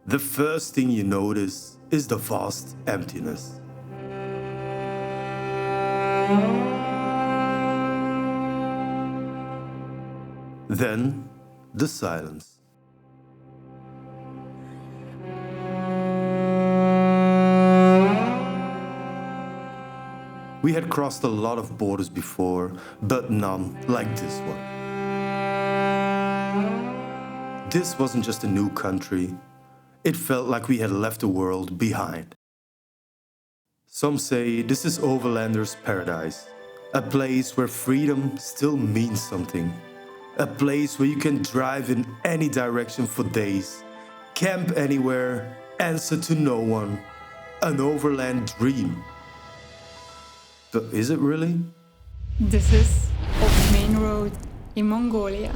the first thing you notice is the vast emptiness. Then, the silence. We had crossed a lot of borders before, but none like this one. This wasn't just a new country. It felt like we had left the world behind. Some say this is Overlander's paradise, a place where freedom still means something. A place where you can drive in any direction for days, camp anywhere, answer to no one. An overland dream. But is it really? This is Offthemainroad in Mongolia.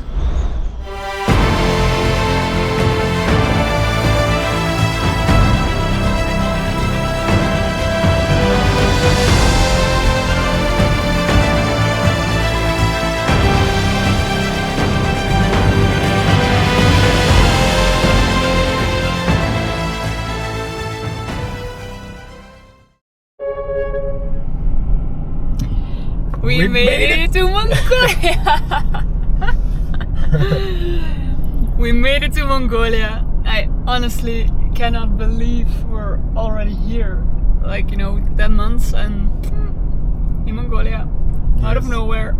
We made it to Mongolia! We made it to Mongolia. I honestly cannot believe we're already here. 10 months and in Mongolia. Out of nowhere.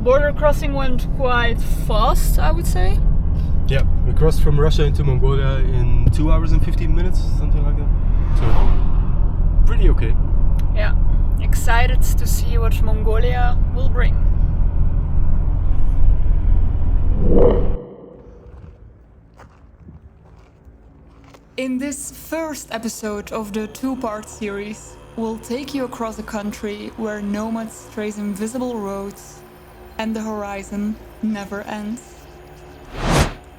Border crossing went quite fast, I would say. Yeah, we crossed from Russia into Mongolia in 2 hours and 15 minutes, something like that. So, pretty okay. Yeah. Excited to see what Mongolia will bring. In this first episode of the two-part series, we'll take you across a country where nomads trace invisible roads and the horizon never ends.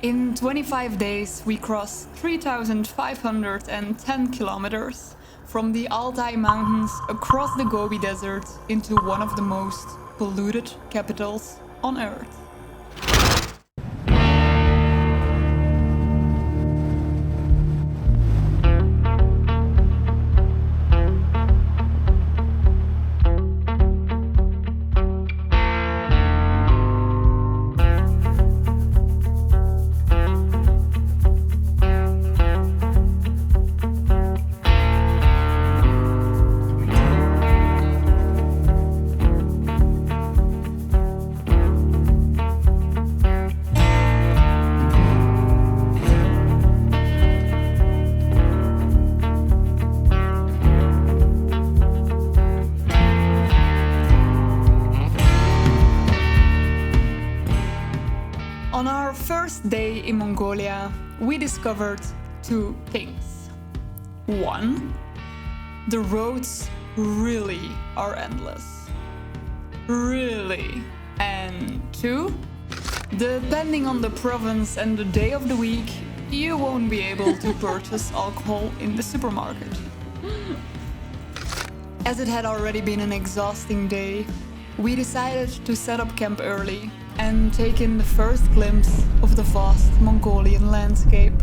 In 25 days, we cross 3,510 kilometers from the Altai Mountains across the Gobi Desert into one of the most polluted capitals on Earth. On our first day in Mongolia, we discovered two things. One, the roads really are endless. Really. And two, depending on the province and the day of the week, you won't be able to purchase alcohol in the supermarket. As it had already been an exhausting day, we decided to set up camp early and take in the first glimpse of the vast Mongolian landscape.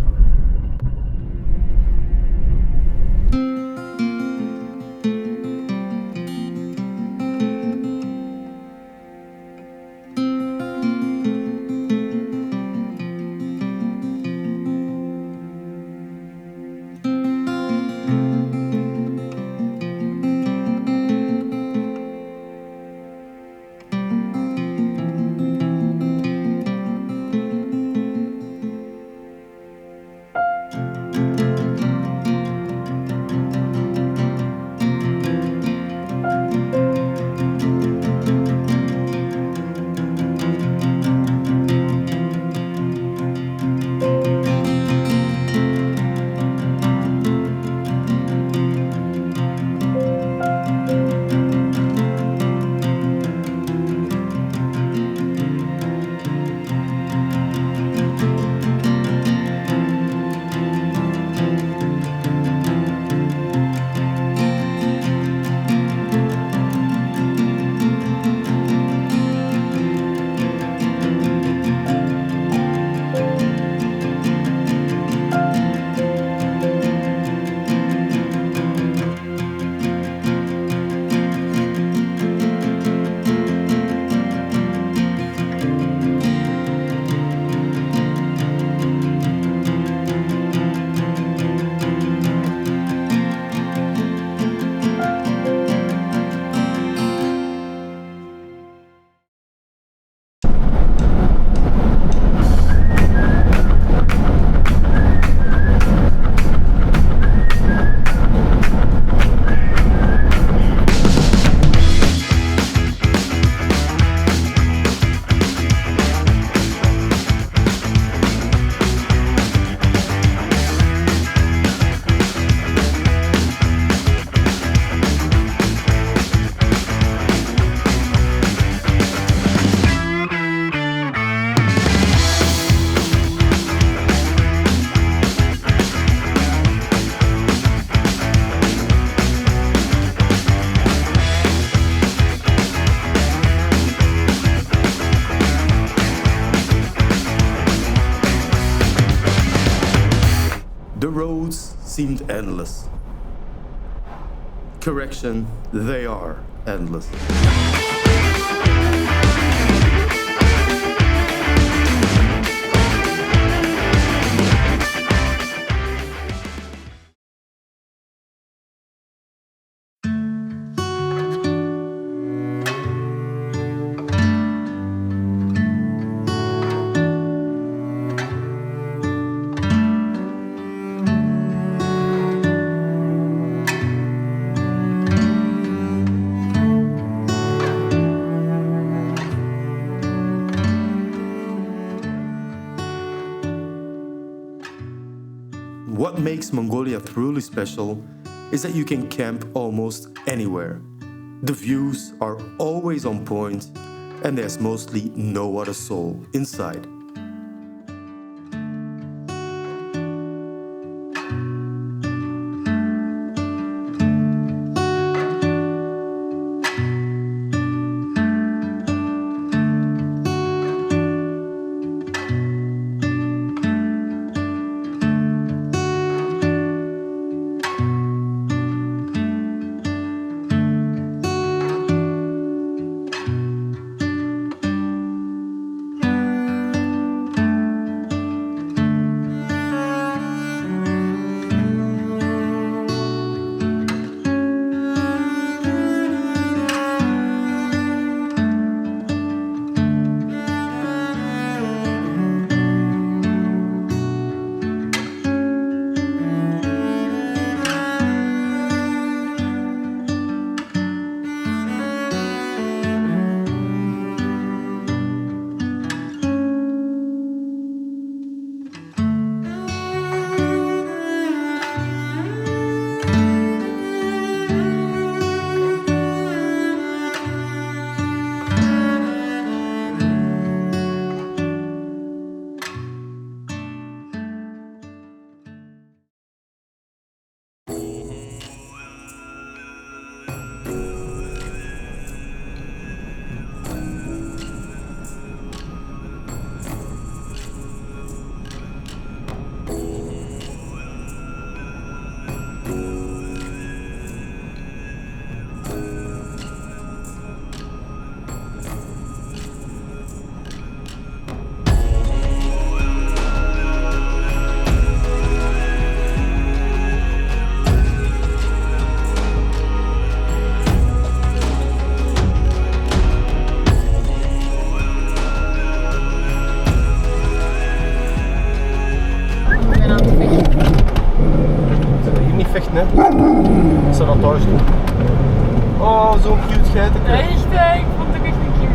The roads seemed endless. Correction, they are endless. What makes Mongolia truly special is that you can camp almost anywhere. The views are always on point, and there's mostly no other soul inside. Ik zou dat thuis doen. Oh, zo'n cute geitje. Echt, ik vond het ook echt een cutie.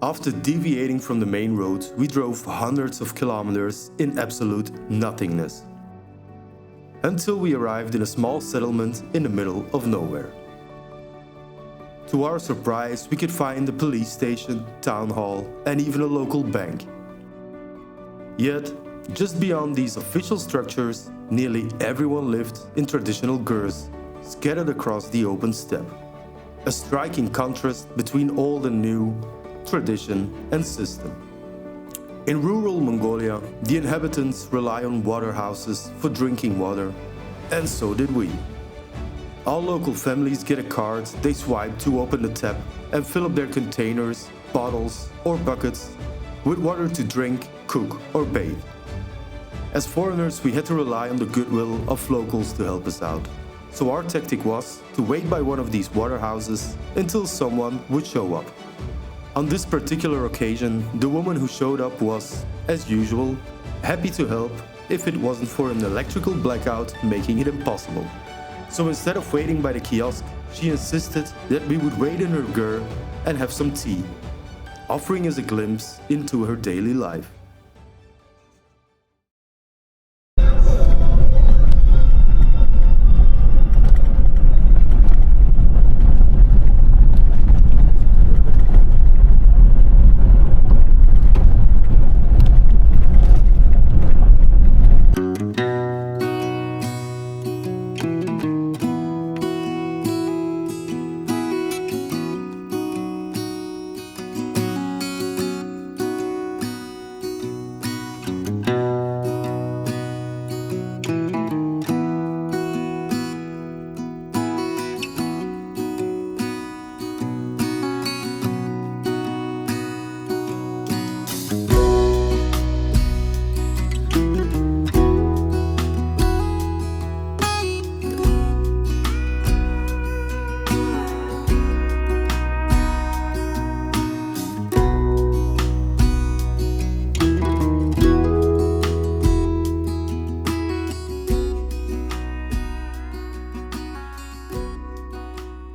After deviating from the main road, we drove hundreds of kilometers in absolute nothingness, until we arrived in a small settlement in the middle of nowhere. To our surprise, we could find a police station, town hall, and even a local bank. Yet, just beyond these official structures, nearly everyone lived in traditional gurs, scattered across the open steppe. A striking contrast between old and new, tradition and system. In rural Mongolia, the inhabitants rely on water houses for drinking water, and so did we. All local families get a card they swipe to open the tap and fill up their containers, bottles or buckets with water to drink, cook or bathe. As foreigners, we had to rely on the goodwill of locals to help us out. So our tactic was to wait by one of these water houses until someone would show up. On this particular occasion, the woman who showed up was, as usual, happy to help if it wasn't for an electrical blackout making it impossible. So instead of waiting by the kiosk, she insisted that we would wait in her gur and have some tea, offering us a glimpse into her daily life.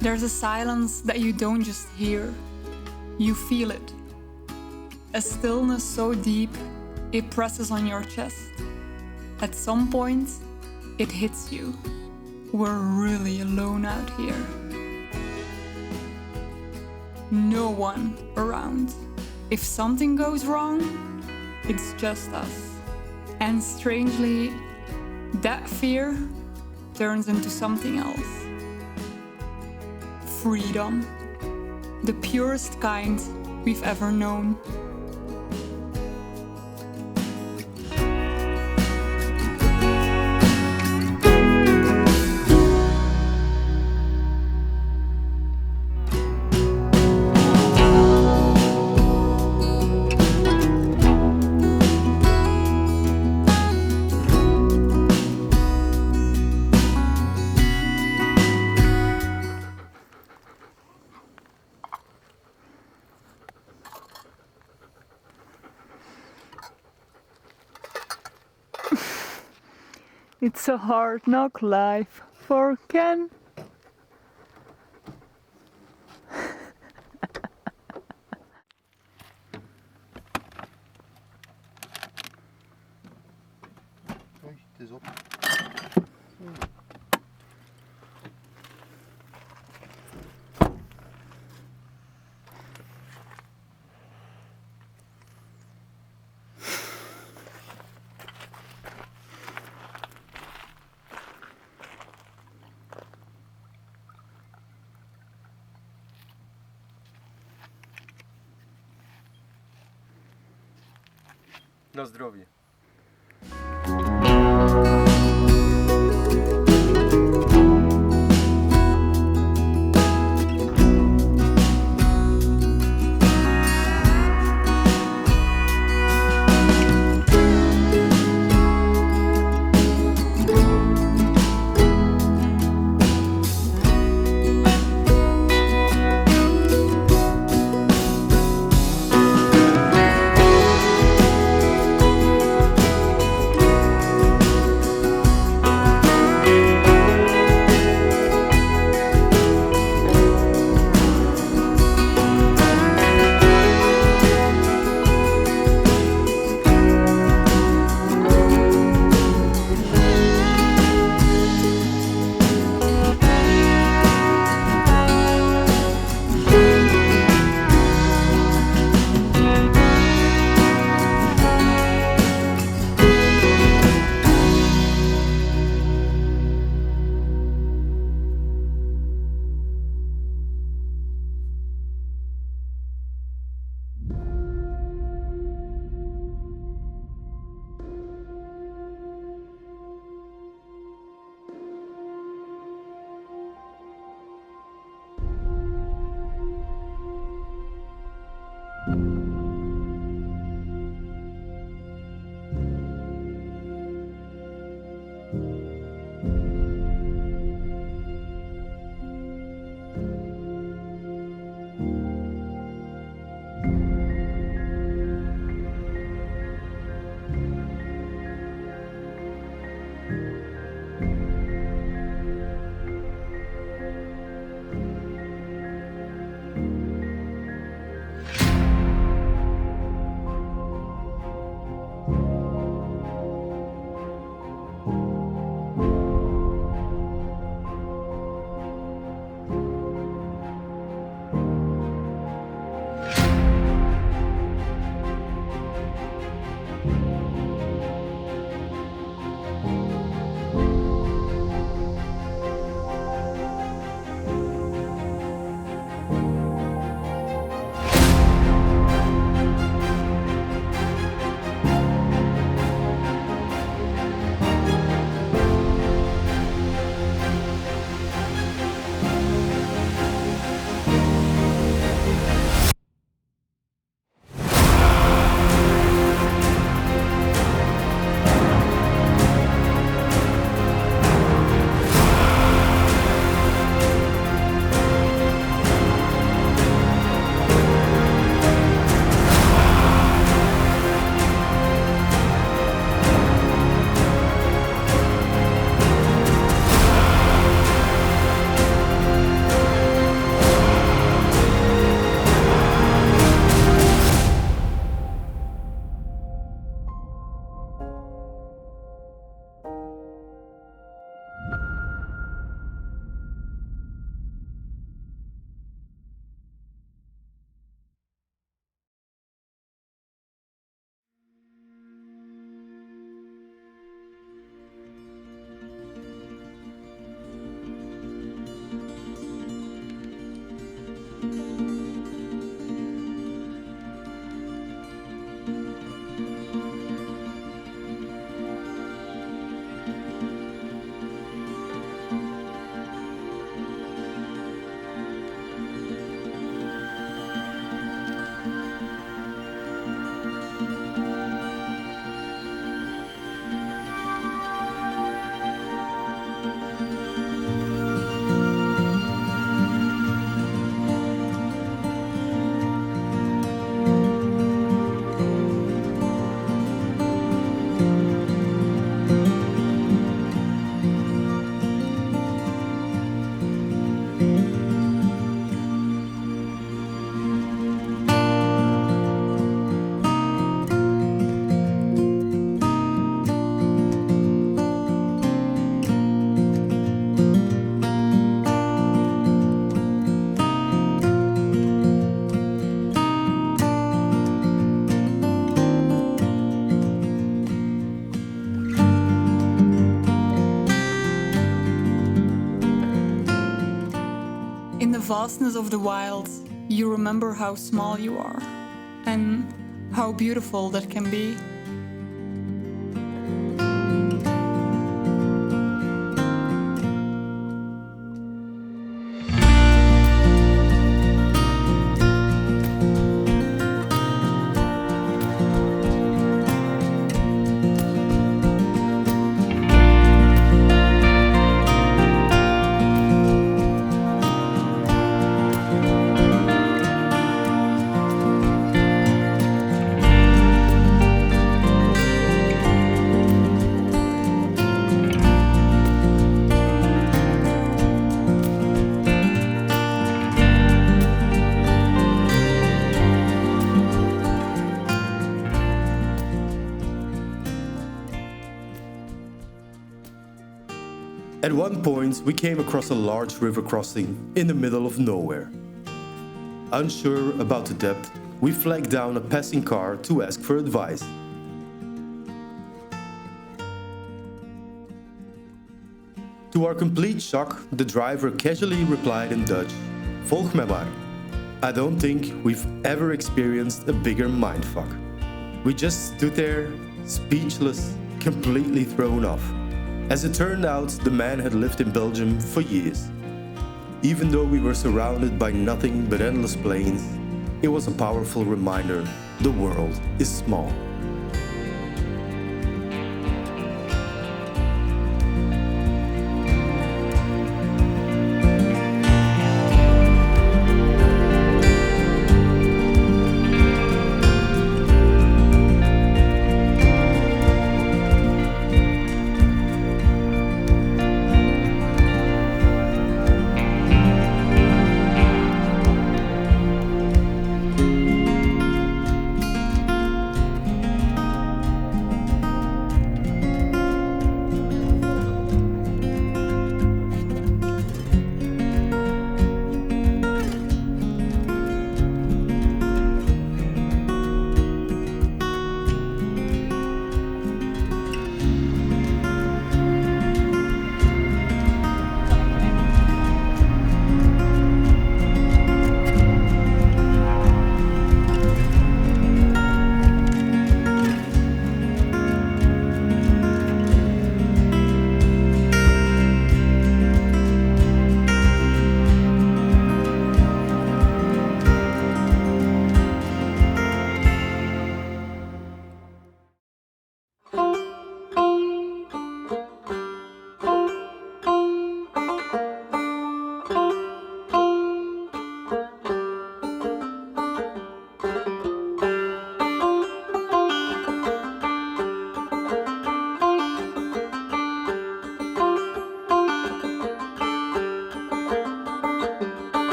There's a silence that you don't just hear, you feel it. A stillness so deep, it presses on your chest. At some point, it hits you. We're really alone out here. No one around. If something goes wrong, it's just us. And strangely, that fear turns into something else. Freedom, the purest kind we've ever known. It's a hard knock life for Ken. Oei, het is op. Na zdrowie. vastness of the wild, you remember how small you are and how beautiful that can be. At one point, we came across a large river crossing in the middle of nowhere. Unsure about the depth, we flagged down a passing car to ask for advice. To our complete shock, the driver casually replied in Dutch, "Volg me maar." I don't think we've ever experienced a bigger mindfuck. We just stood there, speechless, completely thrown off. As it turned out, the man had lived in Belgium for years. Even though we were surrounded by nothing but endless plains, it was a powerful reminder the world is small.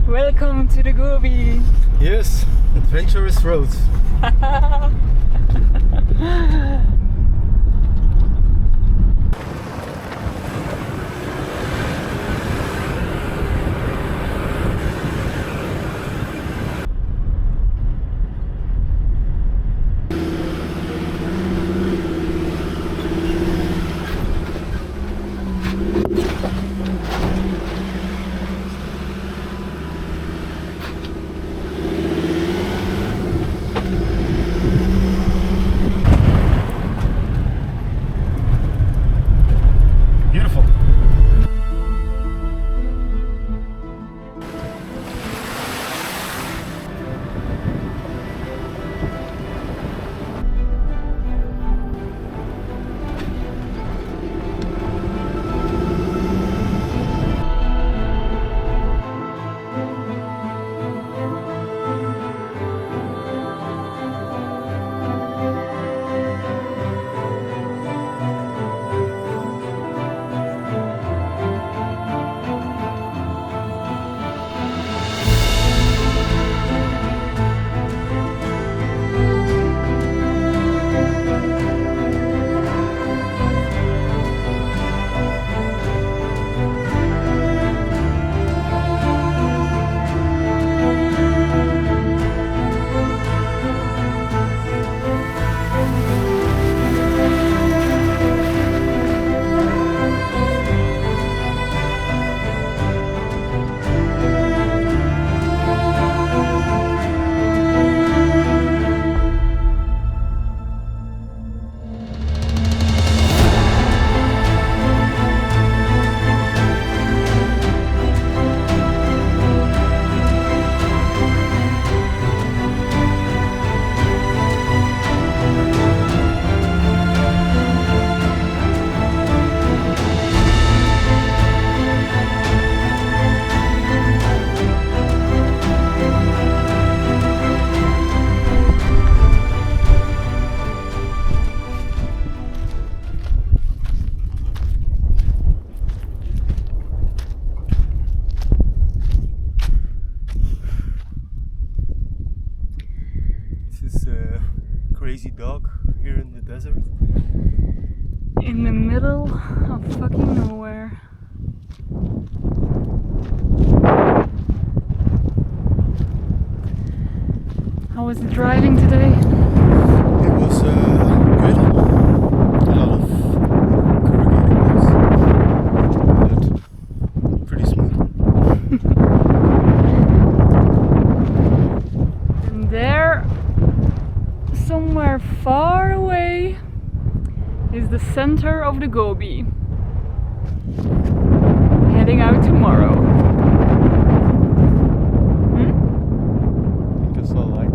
Welcome to the Gobi. Yes, adventurous road. Crazy dog here in the desert. In the middle of fucking nowhere. How was the driving today? It was good. A lot of corrugated roads, but pretty smooth. And there, somewhere far away, is the center of the Gobi. Heading out tomorrow. I think I saw like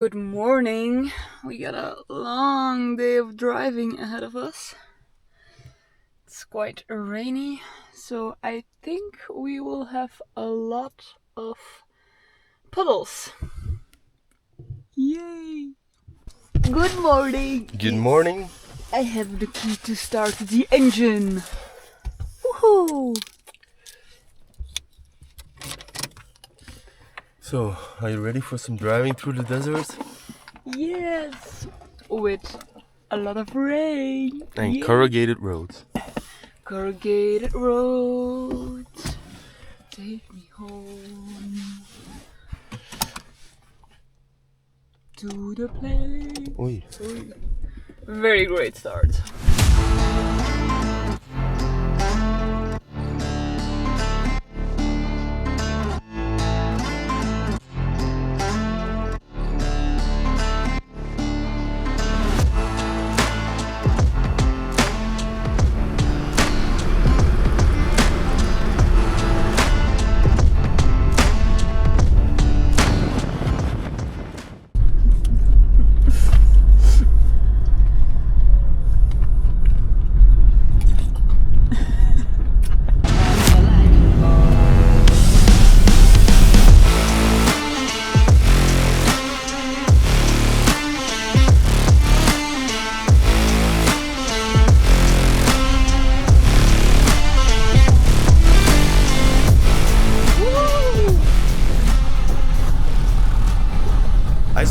Good morning. We got a long day of driving ahead of us. It's quite rainy, so I think we will have a lot of puddles. Yay! Good morning! good morning. I have the key to start the engine. Woohoo! So, are you ready for some driving through the desert? Yes! With a lot of rain. And Yay. corrugated roads. Corrugated roads, take me home to the place. Oi. Very great start.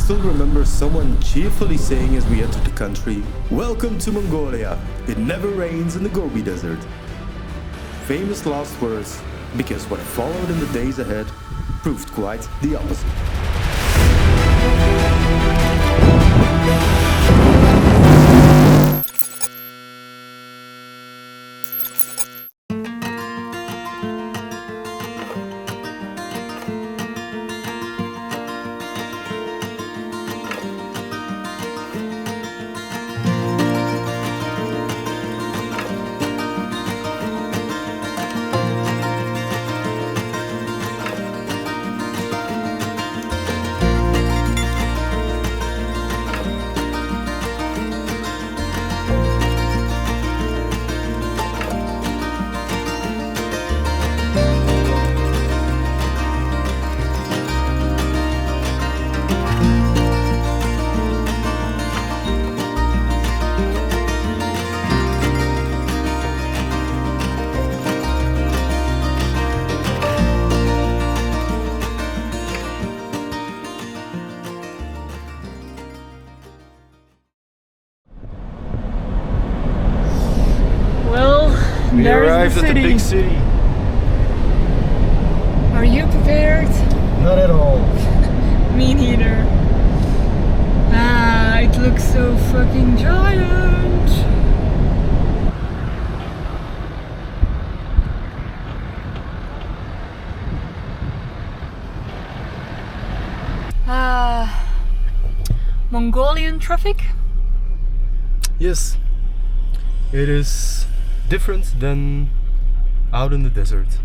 still remember someone cheerfully saying as we entered the country, "Welcome to Mongolia. It never rains in the Gobi Desert." Famous last words, because what followed in the days ahead proved quite the opposite. We There's arrived the at the big city. Are you prepared? Not at all. Me neither. Ah, it looks so fucking giant. Mongolian traffic? Yes, it is different than out in the desert.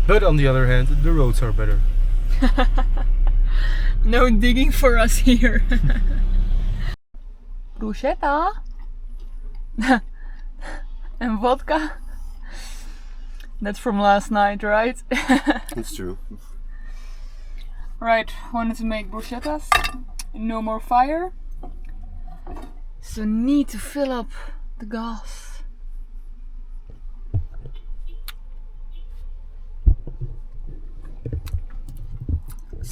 But on the other hand, the roads are better. No digging for us here. Bruschetta and vodka. That's from last night, right? That's true. Right, wanted to make bruschettas. No more fire. So need to fill up the gas.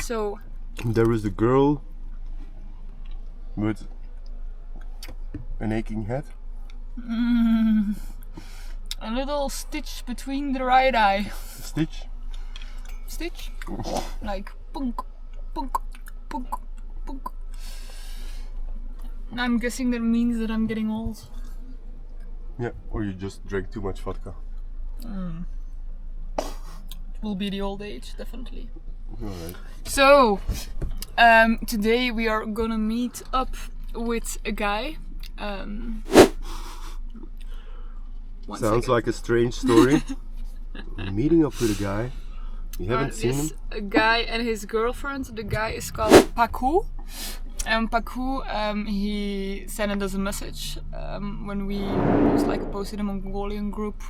So There is the girl with an aching head. A little stitch between the right eye. Stitch. Stitch? Like punk, punk, punk, punk. I'm guessing that means that I'm getting old. Yeah, or you just drank too much vodka. It will be the old age, definitely. Alright. So, today we are gonna meet up with a guy. Sounds like a strange story. Meeting up with a guy. You haven't seen him? A guy and his girlfriend. The guy is called Paku. And Paku, he sent us a message when we posted a Mongolian group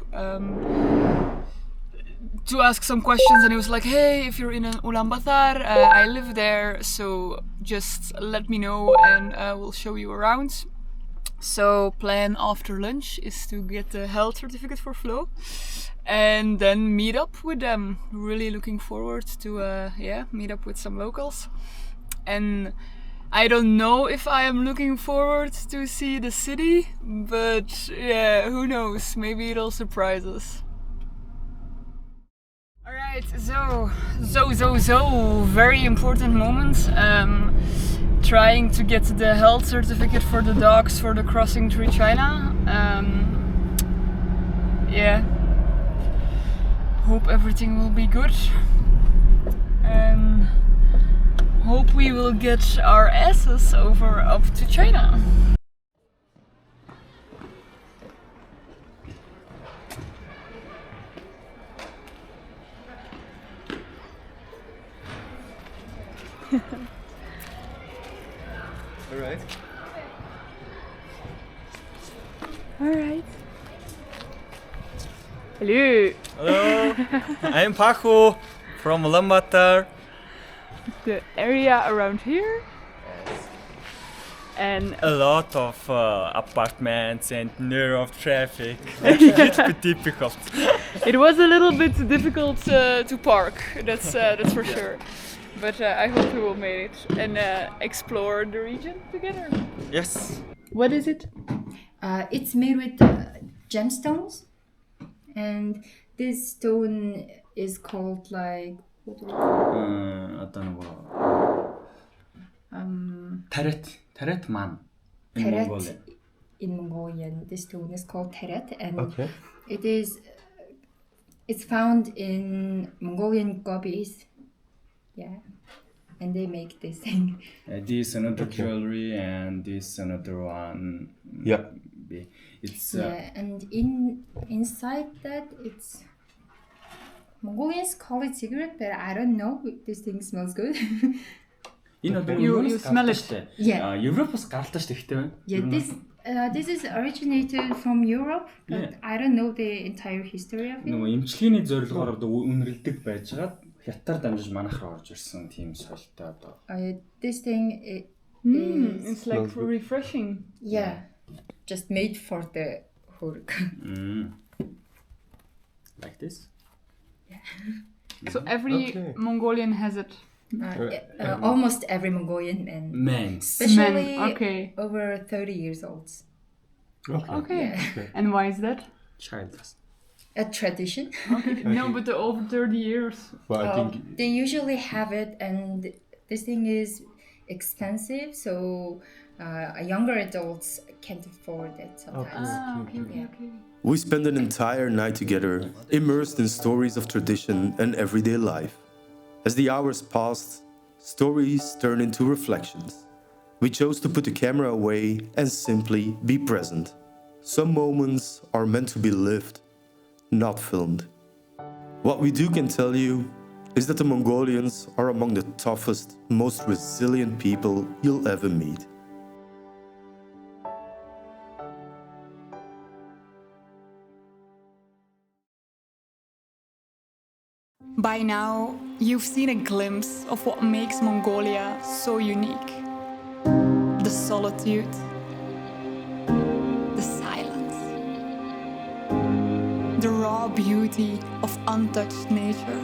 to ask some questions, and he was like, "Hey, if you're in an Ulaanbaatar, I live there, so just let me know and we'll show you around." So plan after lunch is to get the health certificate for Flo and then meet up with them. Really looking forward to meet up with some locals. And I don't know if I am looking forward to see the city, but yeah, who knows, maybe it'll surprise us. Alright, so very important moment. Trying to get the health certificate for the dogs for the crossing through China. Yeah, hope everything will be good. And hope we will get our asses over up to China. Alright. Alright. Hello. Hello, I'm Paco from Ulaanbaatar. The area around here. And A lot of apartments and near of traffic. It's a little bit difficult. it was a little bit difficult to park. That's for sure. But I hope we will make it and explore the region together. Yes. What is it? It's made with gemstones, and this stone is called like Одоо нөгөө Taret man in Taret. Mongolia. In Mongolian. This stone is called Taret, and Okay. it's found in Mongolian Gobis. Yeah, and they make this thing. This another jewelry and this another one. Yeah. It's Yeah, and inside that it's Mongolians call it cigarette, but I don't know. This thing smells good. You smell it. Yeah. Европоос гаралтай шүү дээ гэхдээ. Yeah, this is originated from Europe, but Yeah. I don't know the entire history of it. Нөгөө эмчилгээний зорилгоор одоо үнэрлдэг байжгаад хятаар дамжиж манайх руу орж ирсэн тийм соёлтой одоо. This thing It's like refreshing. yeah, just made for the hurk. Like this. So every Okay. Mongolian has it. Almost every Mongolian man, Man. especially Men, okay. over 30 years old. Okay. Yeah. And why is that? Childless. A tradition. No, but the over 30 years. Well, I think They usually have it, and this thing is expensive, so younger adults can't afford it sometimes. Okay. We spent an entire night together, immersed in stories of tradition and everyday life. As the hours passed, stories turned into reflections. We chose to put the camera away and simply be present. Some moments are meant to be lived, not filmed. What we do can tell you is that the Mongolians are among the toughest, most resilient people you'll ever meet. By now, you've seen a glimpse of what makes Mongolia so unique. The solitude, the silence, the raw beauty of untouched nature.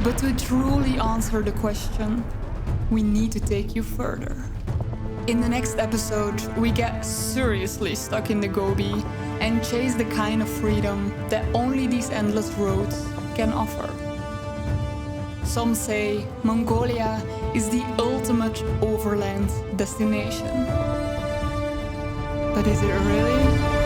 But to truly answer the question, we need to take you further. In the next episode, we get seriously stuck in the Gobi and chase the kind of freedom that only these endless roads can offer. Some say Mongolia is the ultimate overland destination. But is it really?